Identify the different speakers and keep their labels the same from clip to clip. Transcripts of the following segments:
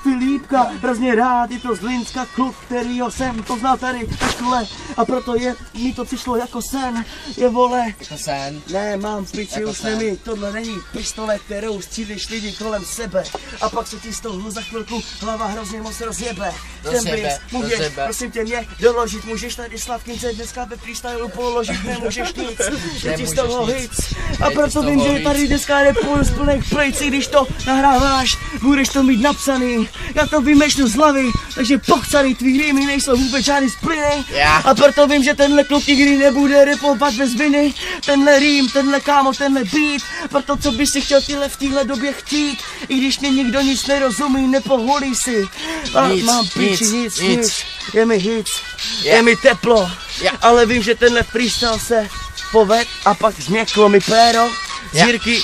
Speaker 1: Filipka, hrozně rád, je to z Zlínska kluk, kterýho jsem poznal tady ve škole a proto mi to přišlo jako sen, je vole.
Speaker 2: Jako sen?
Speaker 1: Ne, mám piči,
Speaker 2: jako
Speaker 1: už nemi, tohle není pistole, kterou střílíš lidi kolem sebe a pak se ti z toho za chvilku hlava hrozně moc rozjebe. Můžeš, prosím tě, mě doložit, můžeš tady Slavkince dneska ve freestylu položit, nemůžeš nic, je ti z toho hit. A proto vím, že tady dneska je z plných plejcí, když to nahráváš, budeš to mít napsaný. Já to vymešnu z hlavy, takže pochcaný, tvý rýmy nejsou vůbec žádný spliny. A proto vím, že tenhle kluk nikdy nebude rapovat bez viny. Tenhle rým, tenhle kámo, tenhle beat, proto co bys si chtěl v téhle době chtít. I když mě nikdo nic nerozumí, nepoholí si. Mám piči, nic, je mi hit, je mi teplo, ale vím, že tenhle freestyle se poved a pak změklo mi péro z Jirky.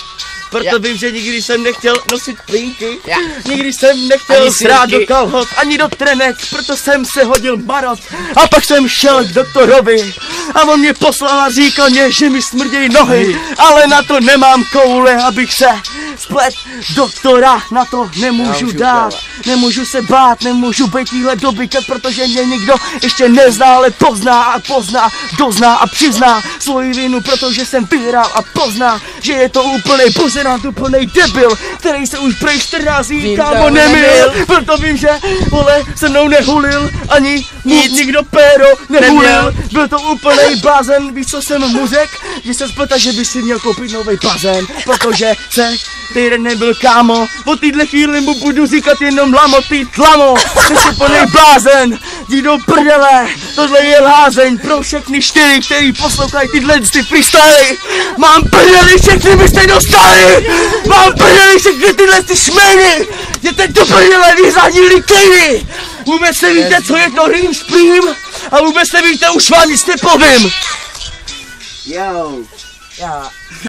Speaker 1: Proto vím, že nikdy jsem nechtěl nosit plínky, nikdy jsem nechtěl srát do kalhot, ani do trenek, proto jsem se hodil marot. A pak jsem šel k doktorovi a on mě poslal a říkal mě, že mi smrdějí nohy, ale na to nemám koule, abych se splet. Doktora na to nemůžu dát, nemůžu se bát, nemůžu být téhle doby, protože mě nikdo ještě nezná, ale dozná a přizná svoji vinu, protože jsem vyhrál a pozná, že je to úplnej buzerant, úplnej debil, který se už prej 14 dní kámo nemil. Proto vím, že vole se mnou nehulil, ani mu nikdo péro nehulil. Byl to úplnej blázen, víš co jsem mu řekl? Že se spleta, že by si měl koupit novej bazén, protože se týden nebyl kámo. O téhle chvíli mu budu říkat jenom lamo, ty tlamo, jsi úplnej blázen, jdi do prdele, tohle je lázeň pro všechny 4, který poslouchají tyhle freestyly. Mám prdeli, všechny byste dostali, mám prdeli, všechny tyhle šmeny, jděte do prdele, vyzadili kliny. Vůbec nevíte, co je to rým splím a vůbec nevíte, už vám nic nepovím.
Speaker 2: Jo.